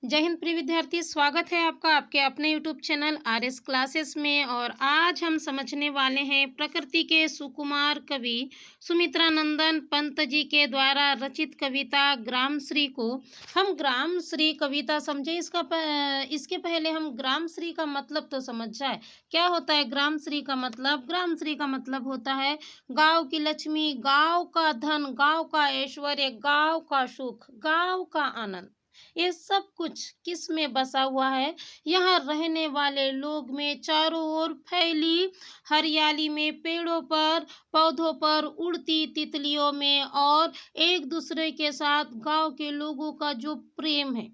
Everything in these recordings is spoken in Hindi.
जय हिंद प्रिय विद्यार्थी, स्वागत है आपका आपके अपने यूट्यूब चैनल आरएस क्लासेस में। और आज हम समझने वाले हैं प्रकृति के सुकुमार कवि सुमित्रानंदन पंत जी के द्वारा रचित कविता ग्रामश्री को। हम ग्रामश्री कविता समझे, इसके पहले हम ग्रामश्री का मतलब तो समझ जाए। क्या होता है ग्रामश्री का मतलब? ग्रामश्री का मतलब होता है गांव की लक्ष्मी, गांव का धन, गांव का ऐश्वर्य, गांव का सुख, गांव का आनंद। ये सब कुछ किस में बसा हुआ है? यहाँ रहने वाले लोग में, चारों ओर फैली हरियाली में, पेड़ों पर, पौधों पर, उड़ती तितलियों में, और एक दूसरे के साथ गांव के लोगों का जो प्रेम है,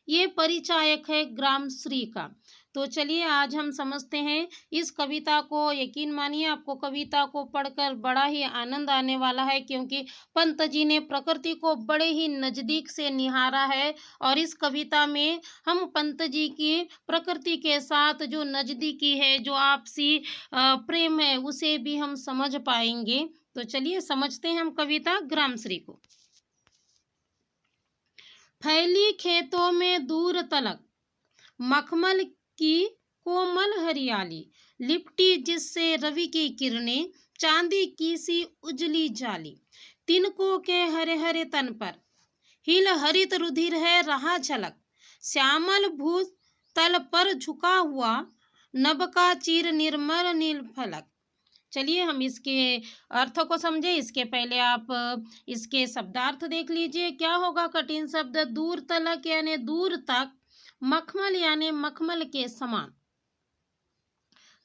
ये परिचायक है ग्रामश्री का। तो चलिए आज हम समझते हैं इस कविता को। यकीन मानिए आपको कविता को पढ़कर बड़ा ही आनंद आने वाला है, क्योंकि पंत जी ने प्रकृति को बड़े ही नज़दीक से निहारा है। और इस कविता में हम पंत जी की प्रकृति के साथ जो नज़दीकी है, जो आपसी प्रेम है, उसे भी हम समझ पाएंगे। तो चलिए समझते हैं हम कविता ग्रामश्री को। फैली खेतों में दूर तलक मखमल की कोमल हरियाली, लिपटी जिससे रवि की किरणें, चांदी की सी उजली जाली। तिनकों के हरे हरे तन पर हिल हरित रुधिर है रहा झलक, श्यामल भूत तल पर झुका हुआ नभ का चीर निर्मल नील फलक। चलिए हम इसके अर्थ को समझे। इसके पहले आप इसके शब्दार्थ देख लीजिए। क्या होगा कठिन शब्द? दूर तलक यानी दूर तक, मखमल यानी मखमल के समान,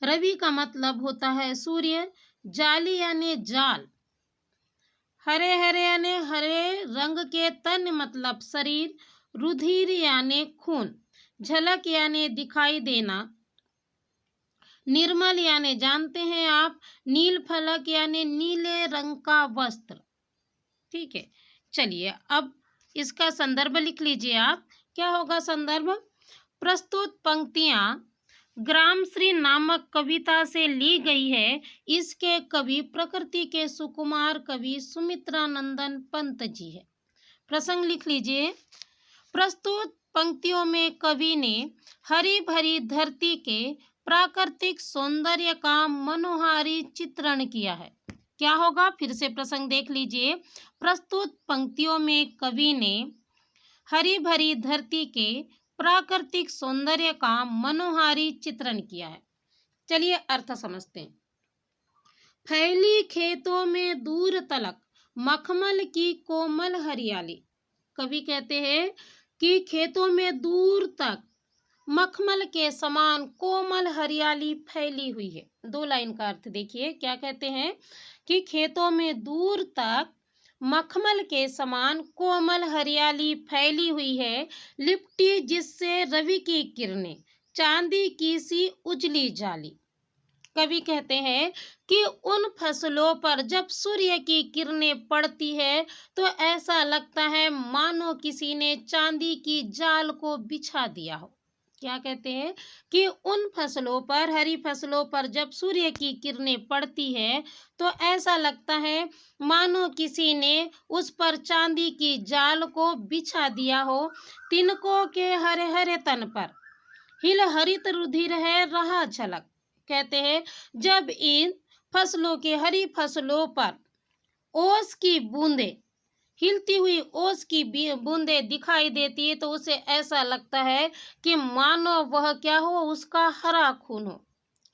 रवि का मतलब होता है सूर्य, जाली यानी जाल, हरे हरे यानी हरे रंग के, तन मतलब शरीर, रुधिर यानी खून, झलक यानी दिखाई देना, निर्मल यानी जानते हैं आप, नील फलक यानी नीले रंग का वस्त्र। ठीक है, चलिए अब इसका संदर्भ लिख लीजिए आप। क्या होगा संदर्भ? प्रस्तुत पंक्तियां ग्रामश्री नामक कविता से ली गई है। इसके कवि प्रकृति के सुकुमार कवि सुमित्रानंदन पंत जी है। प्रसंग लिख लीजिए। प्रस्तुत पंक्तियों में कवि ने हरी भरी धरती के प्राकृतिक सौंदर्य का मनोहारी चित्रण किया है। क्या होगा? फिर से प्रसंग देख लीजिए। प्रस्तुत पंक्तियों में कवि ने हरी भरी धरती के प्राकृतिक सौंदर्य का मनोहारी चित्रण किया है। चलिए अर्थ समझते हैं। फैली खेतों में दूर तलक मखमल की कोमल हरियाली। कवि कहते हैं कि खेतों में दूर तक मखमल के समान कोमल हरियाली फैली हुई है। दो लाइन का अर्थ देखिए। क्या कहते हैं कि खेतों में दूर तक मखमल के समान कोमल हरियाली फैली हुई है, लिपटी जिससे रवि की किरणें, चांदी की सी उजली जाली। कवि कहते हैं कि उन फसलों पर जब सूर्य की किरणें पड़ती है तो ऐसा लगता है मानो किसी ने चांदी की जाल को बिछा दिया हो। क्या कहते हैं कि उन फसलों पर, हरी फसलों पर जब सूर्य की किरणें पड़ती है तो ऐसा लगता है मानो किसी ने उस पर चांदी की जाल को बिछा दिया हो। तिनकों के हरे हरे तन पर हिल हरित रुधिर है रहा झलक। कहते हैं जब इन फसलों के, हरी फसलों पर ओस की बूंदे, हिलती हुई ओस की बूंदे दिखाई देती है तो उसे ऐसा लगता है कि मानो वह क्या हो, उसका हरा खून हो।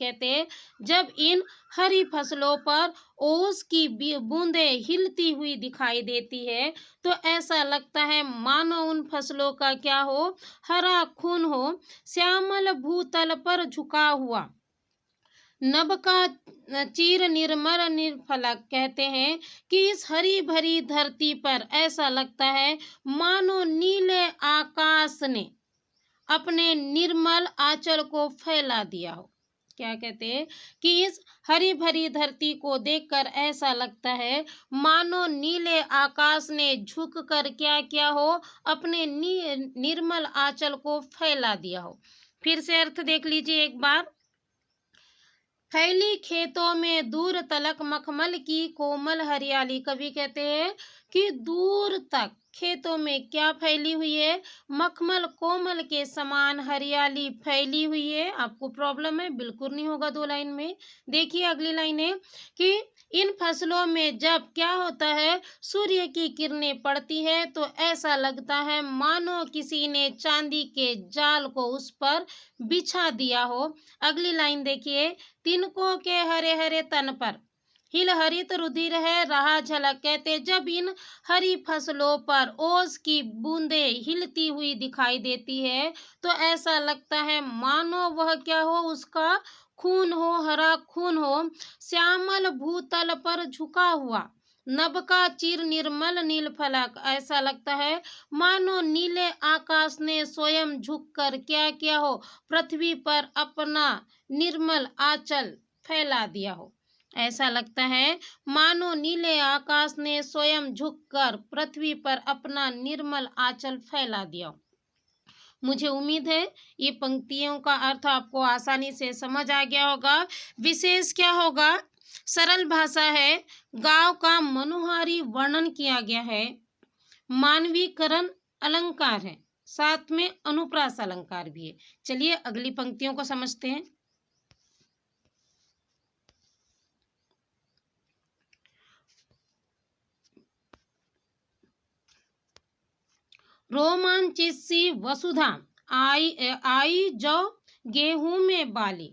कहते हैं जब इन हरी फसलों पर ओस की बूंदे हिलती हुई दिखाई देती है तो ऐसा लगता है मानो उन फसलों का क्या हो, हरा खून हो। श्यामल भूतल पर झुका हुआ नभ का चीर निर्मल निर्फलक। कहते हैं कि इस हरी भरी धरती पर ऐसा लगता है मानो नीले आकाश ने अपने निर्मल आंचल को फैला दिया हो। क्या कहते हैं कि इस हरी भरी धरती को देखकर ऐसा लगता है मानो नीले आकाश ने झुक कर क्या किया हो, अपने निर्मल आंचल को फैला दिया हो। फिर से अर्थ देख लीजिए एक बार। फैली खेतों में दूर तलक मखमल की कोमल हरियाली। कवि कहते हैं कि दूर तक खेतों में क्या फैली हुई है, मखमल कोमल के समान हरियाली फैली हुई है। आपको प्रॉब्लम है, बिल्कुल नहीं होगा 2 लाइन में। देखिए अगली लाइन है कि इन फसलों में जब क्या होता है, सूर्य की किरणें पड़ती है तो ऐसा लगता है मानो किसी ने चांदी के जाल को उस पर बिछा दिया हो। अगली लाइन देखिए, तिनकों के हरे हरे तन पर हिल हरित रुधिर है रहा झलक। कहते जब इन हरी फसलों पर ओस की बूंदें हिलती हुई दिखाई देती है तो ऐसा लगता है मानो वह क्या हो, उसका खून हो, हरा खून हो। श्यामल भूतल पर झुका हुआ नभ का चिर निर्मल नील फलक, ऐसा लगता है मानो नीले आकाश ने स्वयं झुककर क्या किया हो, पृथ्वी पर अपना निर्मल आंचल फैला दिया हो। ऐसा लगता है मानो नीले आकाश ने स्वयं झुककर पृथ्वी पर अपना निर्मल आंचल फैला दिया हो। मुझे उम्मीद है ये पंक्तियों का अर्थ आपको आसानी से समझ आ गया होगा। विशेष क्या होगा, सरल भाषा है, गांव का मनोहारी वर्णन किया गया है, मानवीकरण अलंकार है, साथ में अनुप्रास अलंकार भी है। चलिए अगली पंक्तियों को समझते हैं। रोमांचित सी वसुधा आई जो गेहूं में बाली,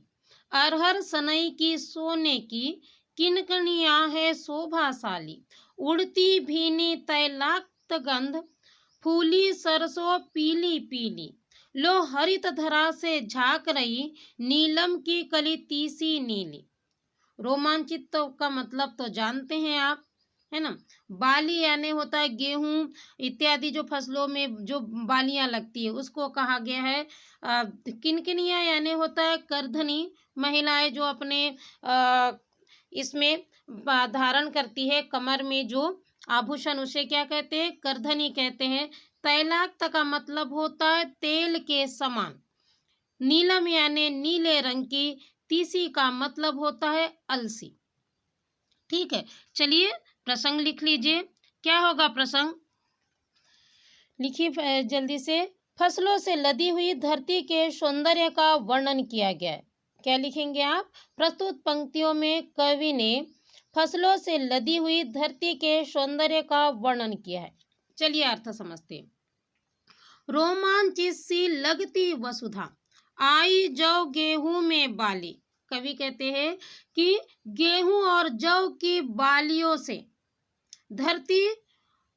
अरहर सनई की सोने की किनकनियां है शोभाशाली, उड़ती भीनी तैलाक्त गंध, फूली सरसों पीली पीली, लो हरित धरा से झांक रही, नीलम की कली तीसी नीली। रोमांचित तो का मतलब तो जानते हैं आप, है ना। बाली यानी होता है गेहूं इत्यादि जो फसलों में जो बालियां लगती है उसको कहा गया है। किनकिनिया यानी होता है करधनी, महिलाएं जो अपने इसमें धारण करती है कमर में जो आभूषण, उसे क्या कहते हैं, करधनी कहते हैं। तैलाक्त का मतलब होता है तेल के समान। नीलम यानी नीले रंग की, तीसी का मतलब होता है अलसी। ठीक है, चलिए प्रसंग लिख लीजिए। क्या होगा प्रसंग, लिखिए जल्दी से। फसलों से लदी हुई धरती के सौंदर्य का वर्णन किया गया है। क्या लिखेंगे आप, प्रस्तुत पंक्तियों में कवि ने फसलों से लदी हुई धरती के सौंदर्य का वर्णन किया है। चलिए अर्थ समझते हैं। रोमांचित सी लगती वसुधा आई जौ गेहूं में बाली। कवि कहते हैं कि गेहूं और जौ की बालियों से धरती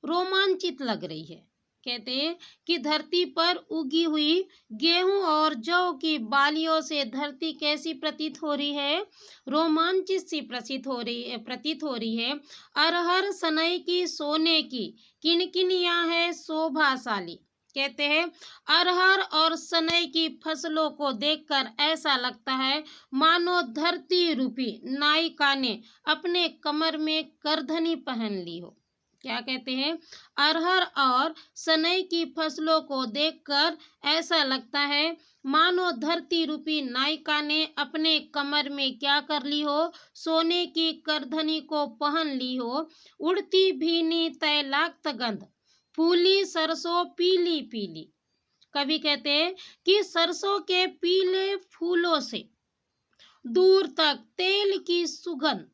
रोमांचित लग रही है। कहते हैं कि धरती पर उगी हुई गेहूं और जौ की बालियों से धरती कैसी प्रतीत हो रही है, रोमांचित सी प्रतीत हो रही है। अरहर सनई की सोने की किनकिनियां है शोभाशाली। कहते हैं अरहर और सनई की फसलों को देखकर ऐसा लगता है मानो धरती रूपी नायिका ने अपने कमर में करधनी पहन ली हो। क्या कहते हैं, अरहर और सनई की फसलों को देखकर ऐसा लगता है मानो धरती रूपी नायिका ने अपने कमर में क्या कर ली हो, सोने की करधनी को पहन ली हो। उड़ती भीनी तैलाक्त गंध, फूली सरसों पीली पीली। कवि कहते हैं कि सरसों के पीले फूलों से दूर तक तेल की सुगंध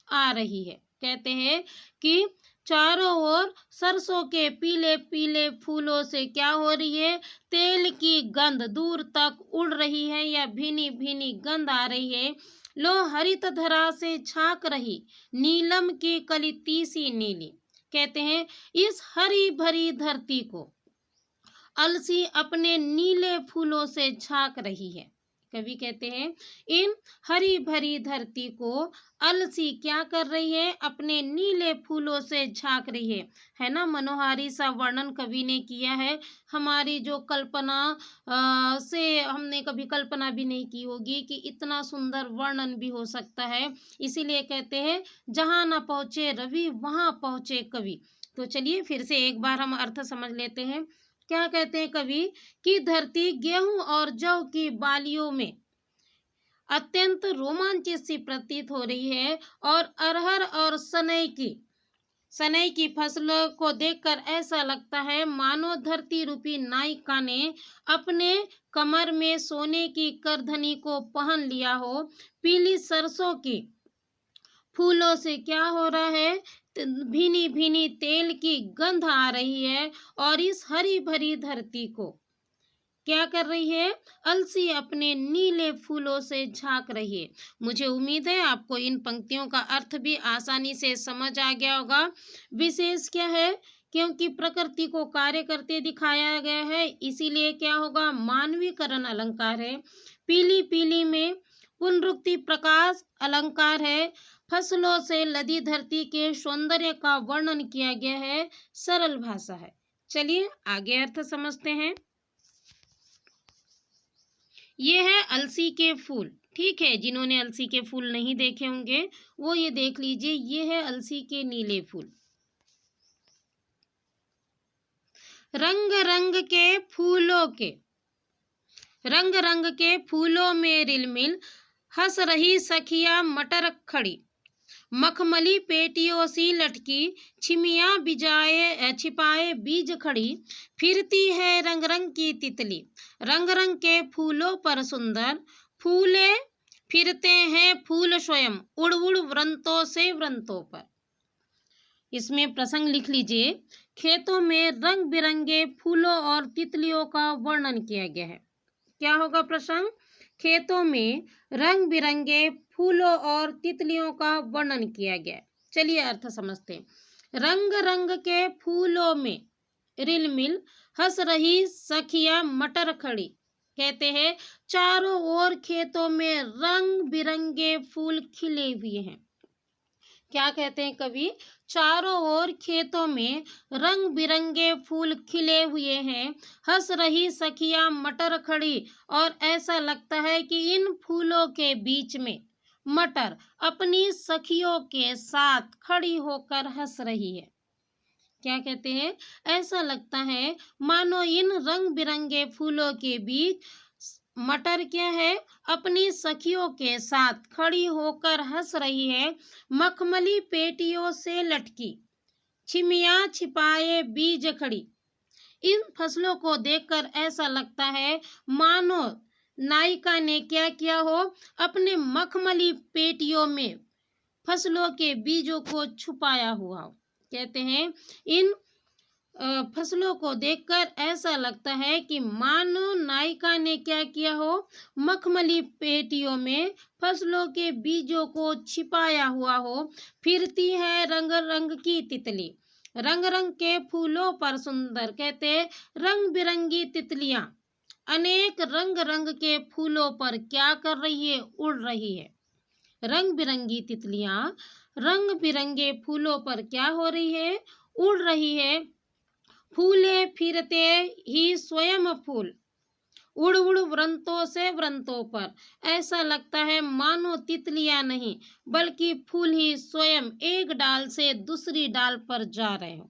आ रही है। कहते हैं कि चारों ओर सरसों के पीले पीले फूलों से क्या हो रही है, तेल की गंध दूर तक उड़ रही है या भीनी भीनी गंध आ रही है। लो हरित धरा से झांक रही, नीलम की कली तीसी नीली। कहते हैं इस हरी भरी धरती को अलसी अपने नीले फूलों से झांक रही है। कवि कहते हैं इन हरी भरी धरती को अलसी क्या कर रही है, अपने नीले फूलों से झांक रही है ना। मनोहारी सा वर्णन कवि ने किया है। हमारी जो कल्पना से हमने कभी कल्पना भी नहीं की होगी कि इतना सुंदर वर्णन भी हो सकता है। इसीलिए कहते हैं जहां ना पहुंचे रवि वहां पहुंचे कवि। तो चलिए फिर से एक बार हम अर्थ समझ लेते हैं। क्या कहते हैं कवि कि धरती गेहूं और जौ की बालियों में अत्यंत रोमांचित सी प्रतीत हो रही है और अरहर और सनई की सनई की फसलों को देखकर ऐसा लगता है मानो धरती रूपी नायिका ने अपने कमर में सोने की करधनी को पहन लिया हो। पीली सरसों की फूलों से क्या हो रहा है, भीनी भीनी तेल की गंध आ रही है और इस हरी भरी धरती को क्या कर रही है, अलसी अपने नीले फूलों से झांक रही है। मुझे उम्मीद है आपको इन पंक्तियों का अर्थ भी आसानी से समझ आ गया होगा। विशेष क्या है, क्योंकि प्रकृति को कार्य करते दिखाया गया है, इसीलिए क्या होगा, मानवीकरण अलंकार है। पीली पीली में पुनरुक्ति प्रकाश अलंकार है। फसलों से लदी धरती के सौंदर्य का वर्णन किया गया है, सरल भाषा है। चलिए आगे अर्थ समझते हैं। ये है अलसी के फूल। ठीक है, जिन्होंने अलसी के फूल नहीं देखे होंगे वो ये देख लीजिए, ये है अलसी के नीले फूल। रंग रंग के फूलों में रिलमिल हंस रही सखिया मटर खड़ी, मखमली पेटियों सी लटकी छिमिया बिजाए छिपाए बीज खड़ी, फिरती है रंग रंग की तितली, रंग रंग के फूलों पर सुंदर फूले फिरते हैं फूल स्वयं, उड़ उड़ वृंतों से वृंतों पर। इसमें प्रसंग लिख लीजिए। खेतों में रंग बिरंगे फूलों और तितलियों का वर्णन किया गया है। क्या होगा प्रसंग, खेतों में रंग बिरंगे फूलों और तितलियों का वर्णन किया गया है। चलिए अर्थ समझते हैं। रंग रंग के फूलों में रिलमिल हंस रही सखिया मटर खड़ी, कहते हैं चारों ओर खेतों में रंग बिरंगे फूल खिले हुए हैं। क्या कहते हैं कवि, चारों ओर खेतों में रंग बिरंगे फूल खिले हुए हैं, हंस रही सखियां मटर खड़ी, और ऐसा लगता है कि इन फूलों के बीच में मटर अपनी सखियों के साथ खड़ी होकर हंस रही है। क्या कहते हैं, ऐसा लगता है मानो इन रंग बिरंगे फूलों के बीच मटर क्या है, अपनी सखियों के साथ खड़ी होकर हंस रही है। मखमली पेटियों से लटकी छिमिया छिपाए बीज खड़ी, इन फसलों को देखकर ऐसा लगता है मानो नायिका ने क्या किया हो, अपने मखमली पेटियों में फसलों के बीजों को छुपाया हुआ हो। कहते हैं इन फसलों को देखकर ऐसा लगता है कि मानो नायिका ने क्या किया हो, मखमली पेटियों में फसलों के बीजों को छिपाया हुआ हो। फिरती है रंग रंग की तितली, रंग रंग के फूलों पर सुंदर, कहते रंग बिरंगी तितलियां अनेक रंग रंग के फूलों पर क्या कर रही है, उड़ रही है। रंग बिरंगी तितलियां रंग बिरंगे फूलों पर क्या हो रही है, उड़ रही है। फूले फिरते ही स्वयं फूल, उड़ उड़ वृंतों से वृंतों पर, ऐसा लगता है मानो तितलियां नहीं बल्कि फूल ही स्वयं एक डाल से दूसरी डाल पर जा रहे हो।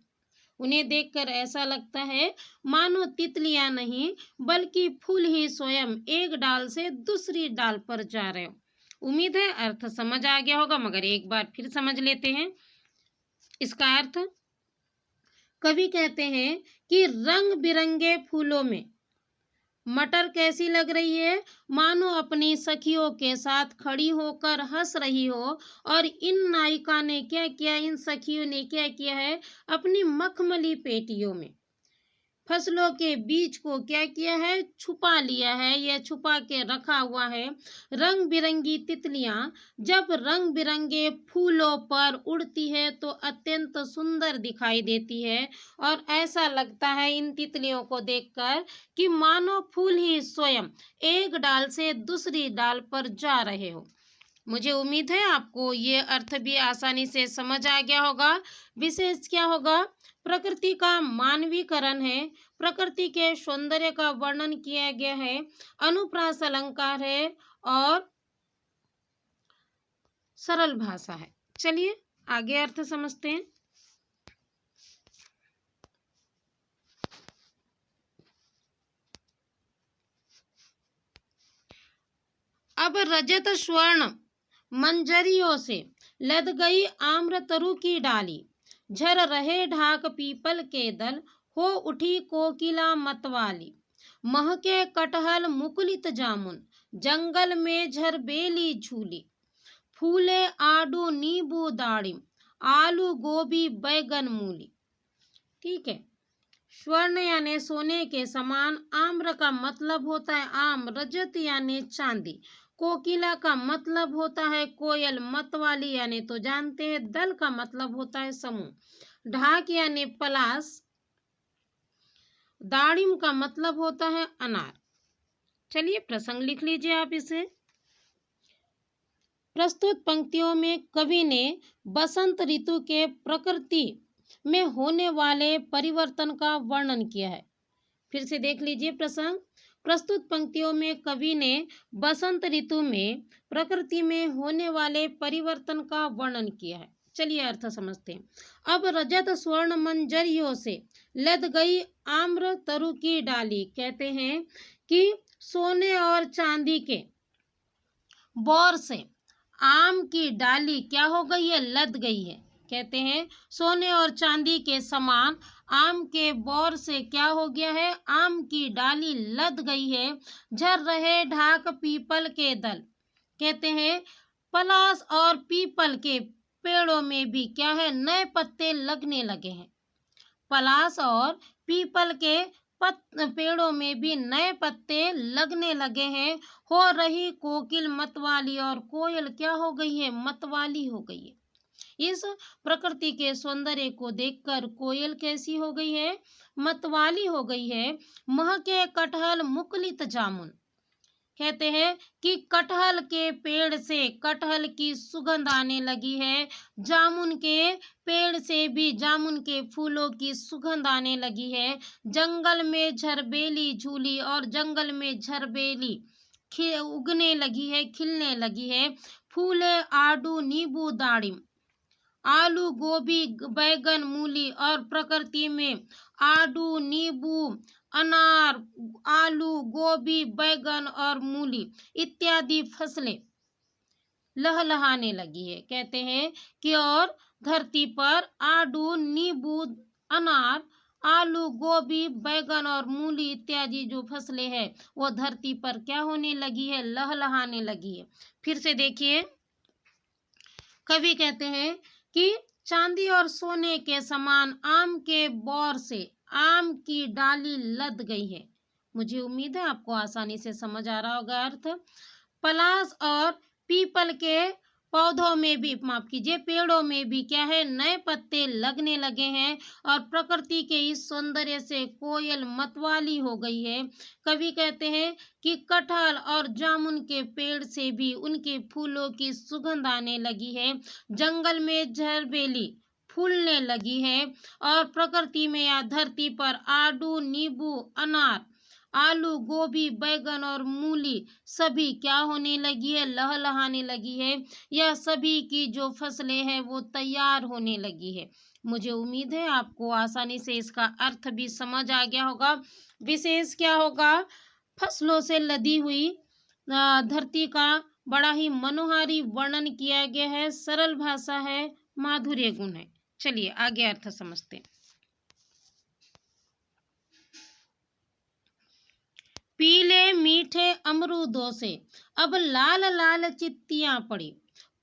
उन्हें देखकर ऐसा लगता है मानो तितलियां नहीं बल्कि फूल ही स्वयं एक डाल से दूसरी डाल पर जा रहे हो। उम्मीद है अर्थ समझ आ गया होगा, मगर एक बार फिर समझ लेते हैं इसका अर्थ। कवि कहते हैं कि रंग बिरंगे फूलों में मटर कैसी लग रही है, मानो अपनी सखियों के साथ खड़ी होकर हंस रही हो। और इन नायिका ने क्या किया, इन सखियों ने क्या किया है, अपनी मखमली पेटियों में फसलों के बीज को क्या किया है, छुपा लिया है, यह छुपा के रखा हुआ है। रंग बिरंगी तितलियां जब रंग बिरंगे फूलों पर उड़ती है तो अत्यंत सुंदर दिखाई देती है, और ऐसा लगता है इन तितलियों को देखकर कि मानो फूल ही स्वयं एक डाल से दूसरी डाल पर जा रहे हो। मुझे उम्मीद है आपको ये अर्थ भी आसानी से समझ आ गया होगा। विशेष क्या होगा, प्रकृति का मानवीकरण है, प्रकृति के सौंदर्य का वर्णन किया गया है, अनुप्रास अलंकार है और सरल भाषा है। चलिए आगे अर्थ समझते हैं। अब रजत स्वर्ण मंजरियों से लद गई आम्रतरु की डाली, झर रहे ढाक पीपल के दल, हो उठी कोकिला मतवाली। महके कटहल मुकुलित जामुन, जंगल में झरबेली झूली। फूले आडू नींबू दाड़िम, आलू गोभी बैगन मूली। ठीक है। स्वर्ण यानी सोने के समान, आम्र का मतलब होता है आम, रजत यानी चांदी, कोकिला का मतलब होता है कोयल, मतवाली यानी तो जानते हैं, दल का मतलब होता है समूह, ढाक यानी पलास, दाड़िम का मतलब होता है अनार। चलिए प्रसंग लिख लीजिए आप इसे। प्रस्तुत पंक्तियों में कवि ने बसंत ऋतु के प्रकृति में होने वाले परिवर्तन का वर्णन किया है। फिर से देख लीजिए प्रसंग। प्रस्तुत पंक्तियों में कवि ने बसंत ऋतु में प्रकृति में होने वाले परिवर्तन का वर्णन किया है। चलिए अर्थ समझते हैं। अब रजत स्वर्ण मंजरियों से लद गई आम्र तरु की डाली, कहते हैं कि सोने और चांदी के बौर से आम की डाली क्या हो गई है, लद गई है। कहते हैं सोने और चांदी के समान आम के बौर से क्या हो गया है, आम की डाली लद गई है। झर रहे ढाक पीपल के दल, कहते हैं पलास और पीपल के पेड़ों में भी क्या है, नए पत्ते लगने लगे हैं। पलास और पीपल के पेड़ों में भी नए पत्ते लगने लगे हैं। हो रही कोकिल मतवाली, और कोयल क्या हो गई है, मतवाली हो गई है। इस प्रकृति के सौंदर्य को देखकर कोयल कैसी हो गई है, मतवाली हो गई है। महके कटहल मुकुलित जामुन, कहते हैं कि कटहल के पेड़ से कटहल की सुगंध आने लगी है। जामुन के पेड़ से भी जामुन के फूलों की सुगंध आने लगी है। जंगल में झरबेली झूली, और जंगल में झरबेली उगने लगी है, खिलने लगी है। फूले आडू नींबू दाड़िम, आलू गोभी बैगन मूली, और प्रकृति में आडू नींबू अनार आलू गोभी बैगन और मूली इत्यादि फसलें लहलहाने लगी है। कहते हैं कि और धरती पर आडू नींबू अनार आलू गोभी बैगन और मूली इत्यादि जो फसलें हैं वो धरती पर क्या होने लगी है, लहलहाने लगी है। फिर से देखिए, कवि कहते हैं कि चांदी और सोने के समान आम के बौर से आम की डाली लद गई है। मुझे उम्मीद है आपको आसानी से समझ आ रहा होगा अर्थ। पलास और पीपल के पौधों में भी, माफ कीजिए, पेड़ों में भी क्या है, नए पत्ते लगने लगे हैं। और प्रकृति के इस सौंदर्य से कोयल मतवाली हो गई है। कवि कहते हैं कि कटहल और जामुन के पेड़ से भी उनके फूलों की सुगंध आने लगी है। जंगल में झरबेली फूलने लगी है। और प्रकृति में या धरती पर आडू नींबू अनार आलू गोभी बैगन और मूली सभी क्या होने लगी है, लहलहाने लगी है। यह सभी की जो फसलें हैं वो तैयार होने लगी है। मुझे उम्मीद है आपको आसानी से इसका अर्थ भी समझ आ गया होगा। विशेष क्या होगा, फसलों से लदी हुई धरती का बड़ा ही मनोहारी वर्णन किया गया है। सरल भाषा है, माधुर्य गुण है। चलिए आगे अर्थ समझते हैं। पीले मीठे अमरूदों से अब लाल लाल चित्तियां पड़ी,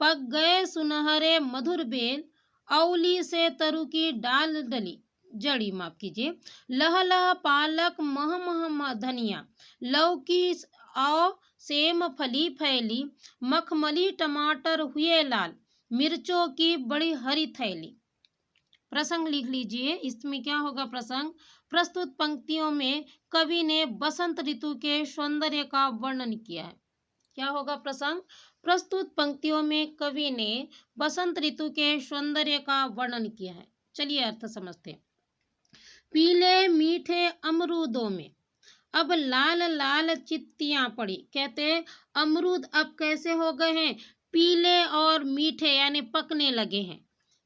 पक गए सुनहरे मधुर बेल, औली से तरु की डाल डली जड़ी, माफ कीजिए, लह लह पालक मह मह धनिया, लौकी और सेम फली फैली, मखमली टमाटर हुए लाल, मिर्चों की बड़ी हरी थैली। प्रसंग लिख लीजिए, इसमें क्या होगा प्रसंग। प्रस्तुत पंक्तियों में कवि ने बसंत ऋतु के सौंदर्य का वर्णन किया है। क्या होगा प्रसंग। प्रस्तुत पंक्तियों में कवि ने बसंत ऋतु के सौंदर्य का वर्णन किया है। चलिए अर्थ समझते हैं। पीले मीठे अमरूदों में अब लाल लाल चित्तियां पड़ी, कहते हैं अमरूद अब कैसे हो गए हैं, पीले और मीठे यानी पकने लगे हैं।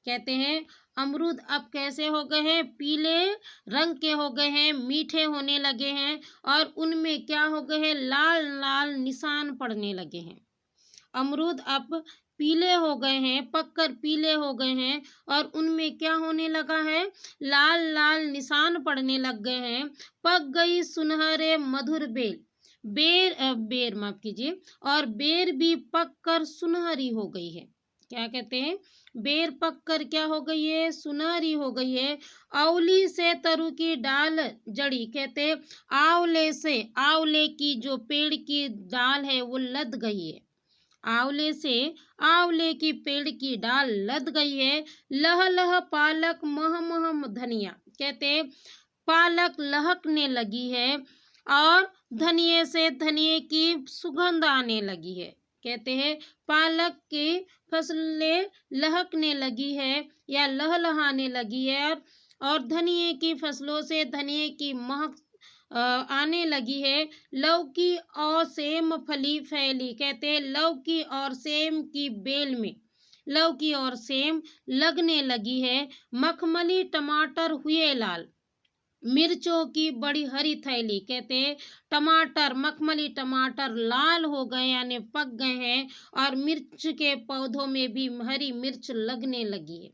कहते हैं अमरूद अब कैसे हो गए हैं, पीले रंग के हो गए हैं, मीठे होने लगे हैं, और उनमें क्या हो गए हैं, लाल लाल निशान पड़ने लगे हैं। अमरूद अब पीले हो गए हैं, पककर पीले हो गए हैं और उनमें क्या होने लगा है, लाल लाल निशान पड़ने लग गए हैं। पक गई सुनहरे मधुर बेल, बेर माफ कीजिए, और बेर भी पककर सुनहरी हो गई है। क्या कहते हैं, बेर पककर क्या हो गई है, सुनहरी हो गई है। आंवली से तरु की डाल जड़ी, कहते हैं आंवले से, आंवले की जो पेड़ की डाल है वो लद गई है। आंवले से आंवले की पेड़ की डाल लद गई है। लह लह पालक मह मह धनिया, कहते पालक लहकने लगी है और धनिये से धनिये की सुगंध आने लगी है। कहते हैं पालक की फसलें लहकने लगी है या लहलहाने लगी है और धनिये की फसलों से धनिये की महक आने लगी है। लौकी और सेम फली फैली, कहते हैं लौकी और सेम की बेल में लौकी और सेम लगने लगी है। मखमली टमाटर हुए लाल, मिर्चों की बड़ी हरी थैली, कहते हैं टमाटर, मखमली टमाटर लाल हो गए यानी पक गए हैं और मिर्च के पौधों में भी हरी मिर्च लगने लगी है।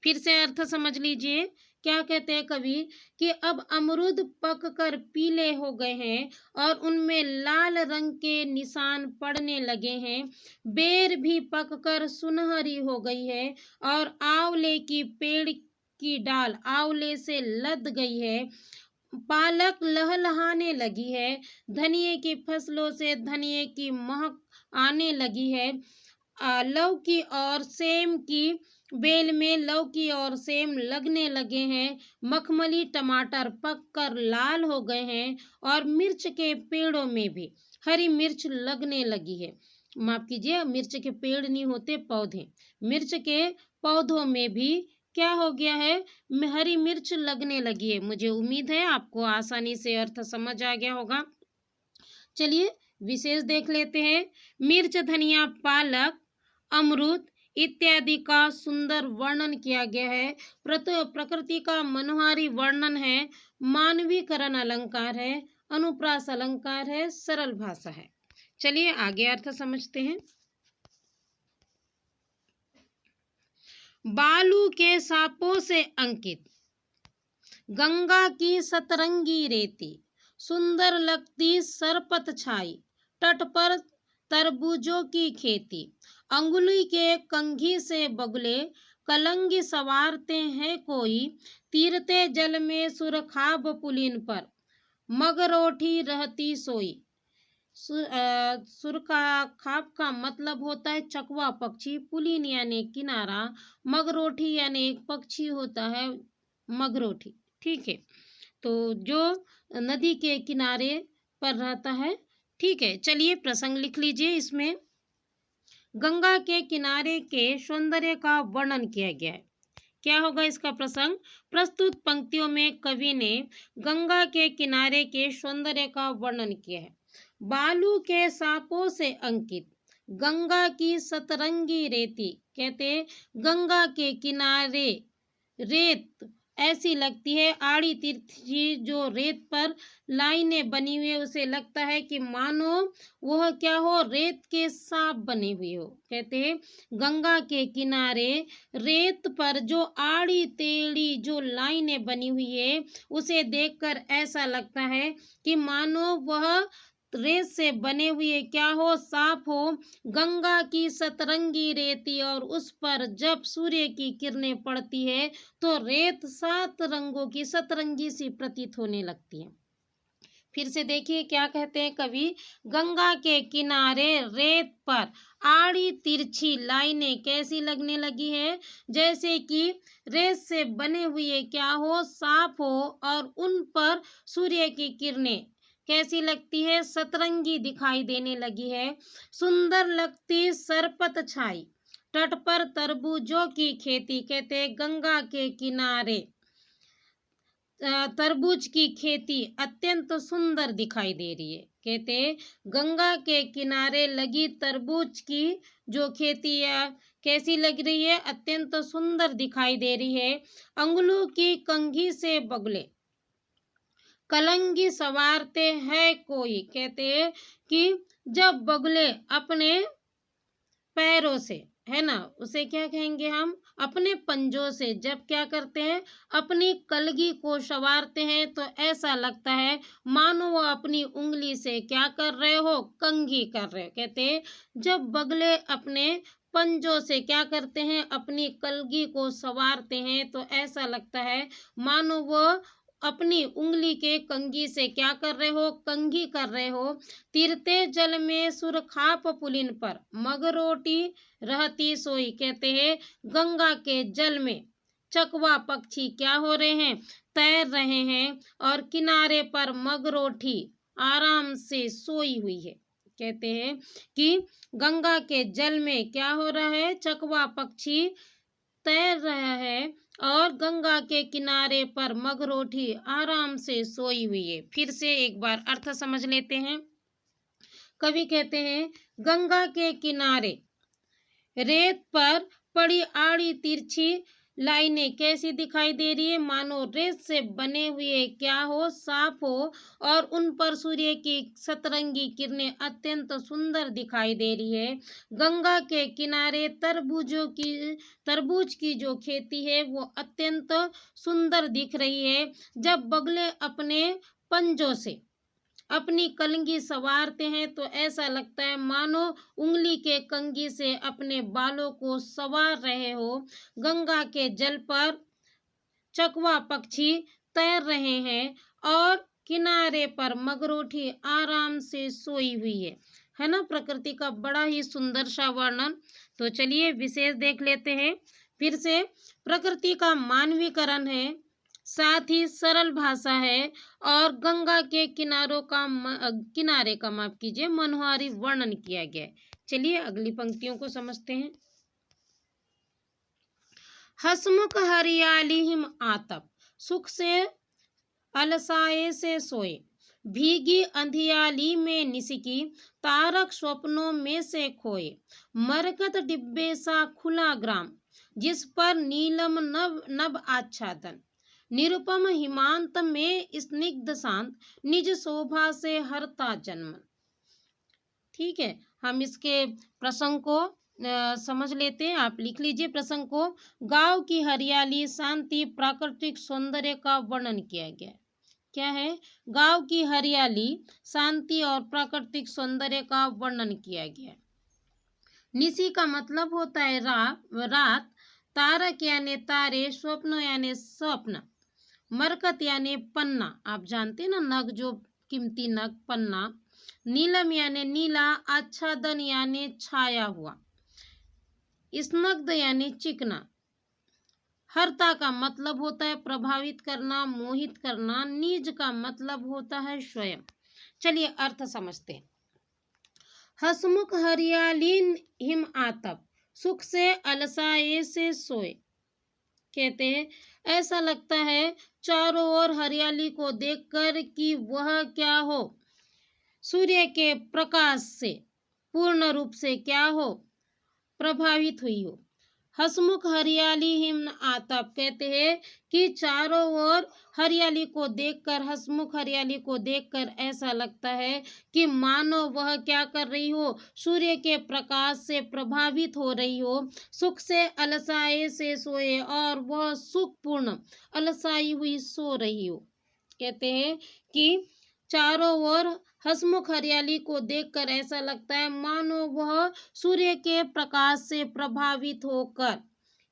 फिर से अर्थ समझ लीजिए, क्या कहते हैं कवि कि अब अमरूद पक कर पीले हो गए हैं और उनमें लाल रंग के निशान पड़ने लगे हैं। बेर भी पक कर सुनहरी हो गई है और आंवले की पेड़ की डाल आंवले से लद गई है। पालक लहलहाने लगी है। धनिये की फसलों से धनिये की महक आने लगी है। लौकी और सेम की बेल में लौकी और सेम लगने लगे हैं। मखमली टमाटर पककर लाल हो गए हैं और मिर्च के पेड़ों में भी हरी मिर्च लगने लगी है। माफ कीजिए, मिर्च के पेड़ नहीं होते, पौधे। मिर्च के पौधों में भी क्या हो गया है, हरी मिर्च लगने लगी है। मुझे उम्मीद है आपको आसानी से अर्थ समझ आ गया होगा। चलिए विशेष देख लेते हैं। मिर्च, धनिया, पालक, अमरूद इत्यादि का सुंदर वर्णन किया गया है। प्रकृति का मनोहारी वर्णन है। मानवीकरण अलंकार है। अनुप्रास अलंकार है। सरल भाषा है। चलिए आगे अर्थ समझते हैं। बालू के सांपों से अंकित, गंगा की सतरंगी रेती, सुंदर लगती सरपत छाई, तट पर तरबूजों की खेती, अंगुली के कंघी से बगुले कलंगी सवारते हैं कोई, तीरते जल में सुरखाब पुलिन पर, मगरोठी रहती सोई। सुरखाब का मतलब होता है चकवा पक्षी, पुलिन यानी किनारा, मगरोठी यानी एक पक्षी होता है मगरोठी। ठीक है, तो जो नदी के किनारे पर रहता है। ठीक है, चलिए प्रसंग लिख लीजिए। इसमें गंगा के किनारे के सौंदर्य का वर्णन किया गया है। क्या होगा इसका प्रसंग? प्रस्तुत पंक्तियों में कवि ने गंगा के किनारे के सौंदर्य का वर्णन किया है। बालू के सांपों से अंकित, गंगा की सतरंगी रेती, कहते गंगा के किनारे रेत ऐसी लगती है, आड़ी तिरछी जो रेत पर लाइनें बनी हुई है, उसे लगता है कि मानो वह क्या हो, रेत के सांप बने हुए हो। कहते हैं गंगा के किनारे रेत पर जो आड़ी टेढ़ी जो लाइनें बनी हुई है, उसे देखकर ऐसा लगता है कि मानो वह रेत से बने हुए क्या हो, सांप हो। गंगा की सतरंगी रेती और उस पर जब सूर्य की किरणें पड़ती है तो रेत 7 रंगों की सतरंगी सी प्रतीत होने लगती है। फिर से देखिए क्या कहते हैं कवि, गंगा के किनारे रेत पर आड़ी तिरछी लाइनें कैसी लगने लगी है, जैसे कि रेत से बने हुए क्या हो, सांप हो और उन पर सूर्य की किरणें कैसी लगती है, सतरंगी दिखाई देने लगी है। सुंदर लगती सरपत छाई, तट पर तरबूजों की खेती, कहते गंगा के किनारे तरबूज की खेती अत्यंत सुंदर दिखाई दे रही है। कहते गंगा के किनारे लगी तरबूज की जो खेती है कैसी लग रही है, अत्यंत सुंदर दिखाई दे रही है। अंगुलों की कंघी से बगुले कलंगी सवारते हैं कोई, कहते कि जब बगुले अपने पैरों से है ना, उसे क्या कहेंगे हम? अपने पंजों से जब क्या करते हैं, अपनी कलगी को संवारते हैं, तो ऐसा लगता है मानो वो अपनी उंगली से क्या कर रहे हो, कंघी कर रहे हो। कहते हैं जब बगले अपने पंजों से क्या करते हैं, अपनी कलगी को संवारते हैं, तो ऐसा लगता है मानो वो अपनी उंगली के कंघी से क्या कर रहे हो, कंघी कर रहे हो। तीरते जल में सुरखाप पुलिन पर मगरोटी रहती सोई। कहते हैं गंगा के जल में चकवा पक्षी क्या हो रहे हैं, तैर रहे हैं, और किनारे पर मगरोटी आराम से सोई हुई है। कहते हैं कि गंगा के जल में क्या हो रहा है, चकवा पक्षी तैर रहा है, और गंगा के किनारे पर मगरोटी आराम से सोई हुई है। फिर से एक बार अर्थ समझ लेते हैं। कवि कहते हैं गंगा के किनारे रेत पर पड़ी आड़ी तिरछी लाइनें कैसी दिखाई दे रही है, मानो रेत से बने हुए क्या हो, साफ हो, और उन पर सूर्य की सतरंगी किरणें अत्यंत सुंदर दिखाई दे रही है। गंगा के किनारे तरबूज की जो खेती है वो अत्यंत सुंदर दिख रही है। जब बगले अपने पंजों से अपनी कलंगी संवारते हैं, तो ऐसा लगता है मानो उंगली के कंघी से अपने बालों को संवार रहे हो। गंगा के जल पर चकवा पक्षी तैर रहे हैं, और किनारे पर मगरोटी आराम से सोई हुई है ना। प्रकृति का बड़ा ही सुंदर सा वर्णन। तो चलिए विशेष देख लेते हैं फिर से। प्रकृति का मानवीकरण है, साथ ही सरल भाषा है, और गंगा के किनारे का माफ कीजिए मनोहारी वर्णन किया गया है। चलिए अगली पंक्तियों को समझते हैं। हसमुख हरियाली हिम आतप, सुख से अलसाए से सोए, भीगी अंधियाली में निसिकी, तारक स्वप्नों में से खोए, मरकत डिब्बे सा खुला ग्राम, जिस पर नीलम नभ नभ आच्छादन, निरुपम हिमांत में स्निग्ध शांत, निज शोभा से हरता जन्म। ठीक है, हम इसके प्रसंग को समझ लेते हैं। आप लिख लीजिए प्रसंग को। गांव की हरियाली, शांति, प्राकृतिक सौंदर्य का वर्णन किया गया है। क्या है? गांव की हरियाली, शांति और प्राकृतिक सौंदर्य का वर्णन किया गया है। निशी का मतलब होता है रात, तारक यानी तारे, स्वप्न यानी स्वप्न, मरकत यानी पन्ना, आप जानते हैं ना, नग जो कीमती नग, पन्ना। नीलम यानी नीला, आच्छादन यानी छाया हुआ, स्निग्ध यानी चिकना, हरता का मतलब होता है प्रभावित करना, मोहित करना, निज का मतलब होता है स्वयं। चलिए अर्थ समझते हैं। हसमुख हरियाली हिम आतप, सुख से अलसाए से सोए। कहते हैं ऐसा लगता है चारों ओर हरियाली को देखकर कि वह क्या हो, सूर्य के प्रकाश से पूर्ण रूप से क्या हो, प्रभावित हुई हो। हसमुख हरियाली हिम आतप, कहते हैं कि चारों ओर हरियाली को देखकर, हसमुख हरियाली को देखकर ऐसा लगता है कि मानो वह क्या कर रही हो, सूर्य के प्रकाश से प्रभावित हो रही हो। सुख से अलसाए से सोए, और वह सुखपूर्ण अलसाई हुई सो रही हो। कहते हैं कि चारों ओर हसमुख हरियाली को देखकर ऐसा लगता है मानो वह सूर्य के प्रकाश से प्रभावित होकर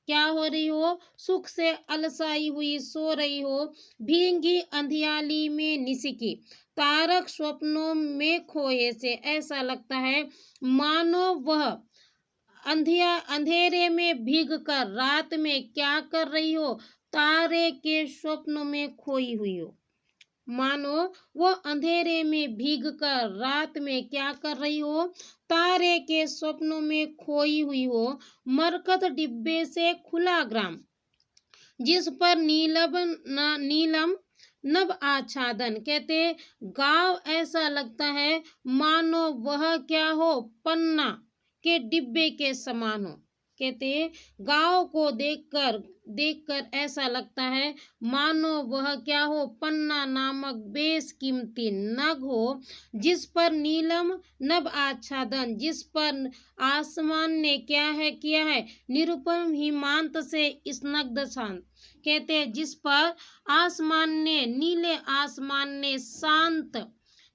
क्या हो रही हो, सुख से अलसाई हुई सो रही हो। भींगी अंधियाली में निसिकी, तारक स्वप्नों में खोए से ऐसा लगता है मानो वह अंधेरे में भीग कर रात में क्या कर रही हो, तारे के स्वप्नों में खोई हुई हो। मानो वो अंधेरे में भीग कर रात में क्या कर रही हो, तारे के स्वप्नों में खोई हुई हो। मरकत डिब्बे से खुला ग्राम, जिस पर नीलम नभ आच्छादन। कहते गांव ऐसा लगता है मानो वह क्या हो, पन्ना के डिब्बे के समान हो। कहते हैं गांव को देखकर ऐसा लगता है मानो वह क्या हो, पन्ना नामक बेशकीमती नग हो, जिस पर नीलम नभ आच्छादन, जिस पर आसमान ने क्या है किया है, निरुपम हिमांत से स्नग्ध शांत। कहते हैं जिस पर आसमान ने, नीले आसमान ने शांत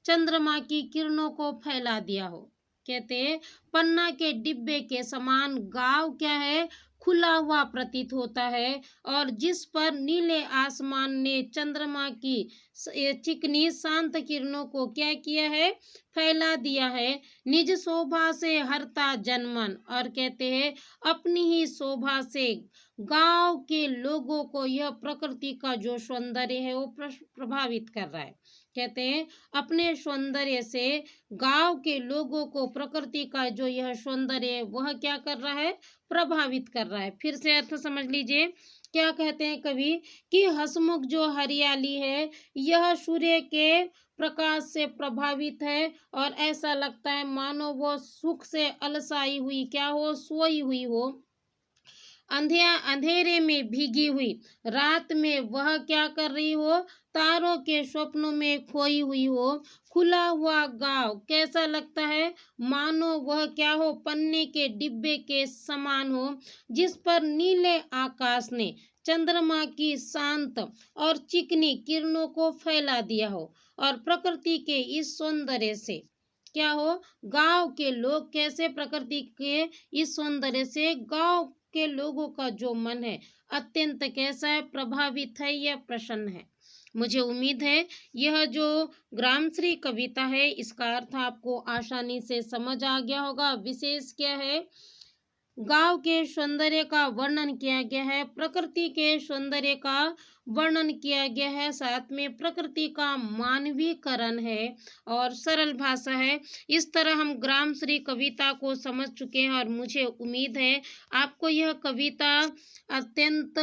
चंद्रमा की किरणों को फैला दिया हो। कहते हैं पन्ना के डिब्बे के समान गांव क्या है, खुला हुआ प्रतीत होता है, और जिस पर नीले आसमान ने चंद्रमा की चिकनी शांत किरणों को क्या किया है, फैला दिया है। निज शोभा से हरता जनमन, और कहते हैं अपनी ही शोभा से गांव के लोगों को यह प्रकृति का जो सौंदर्य है वो प्रभावित कर रहा है। कहते हैं अपने सौंदर्य से गांव के लोगों को प्रकृति का जो यह सौंदर्य है वह क्या कर रहा है, प्रभावित कर रहा है। फिर से अर्थ समझ लीजिए, क्या कहते हैं कवि कि हसमुख जो हरियाली है यह सूर्य के प्रकाश से प्रभावित है, और ऐसा लगता है मानो वो सुख से अलसाई हुई क्या हो, सोई हुई हो। अंधेरे में भीगी हुई रात में वह क्या कर रही हो, तारों के स्वप्नों में खोई हुई हो। खुला हुआ गांव कैसा लगता है, मानो वह क्या हो, पन्ने के डिब्बे के समान हो, जिस पर नीले आकाश ने चंद्रमा की शांत और चिकनी किरणों को फैला दिया हो। और प्रकृति के इस सौंदर्य से क्या हो, गांव के लोग कैसे, प्रकृति के इस सौंदर्य से गांव के लोगों का जो मन है अत्यंत कैसा है, प्रभावित है या प्रसन्न है। मुझे उम्मीद है यह जो ग्रामश्री कविता है इसका अर्थ आपको आसानी से समझ आ गया होगा। विशेष क्या है, गांव के सौंदर्य का वर्णन किया गया है, प्रकृति के सौंदर्य का वर्णन किया गया है, साथ में प्रकृति का मानवीकरण है और सरल भाषा है। इस तरह हम ग्रामश्री कविता को समझ चुके हैं, और मुझे उम्मीद है आपको यह कविता अत्यंत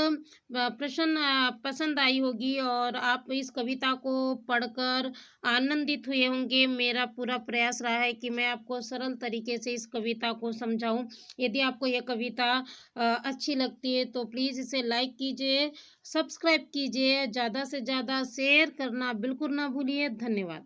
पसंद आई होगी, और आप इस कविता को पढ़कर आनंदित हुए होंगे। मेरा पूरा प्रयास रहा है कि मैं आपको सरल तरीके से इस कविता को समझाऊं। यदि आपको यह कविता अच्छी लगती है तो प्लीज़ इसे लाइक कीजिए, सब्सक्राइब कीजिए, ज़्यादा से ज़्यादा शेयर करना बिल्कुल ना भूलिए। धन्यवाद।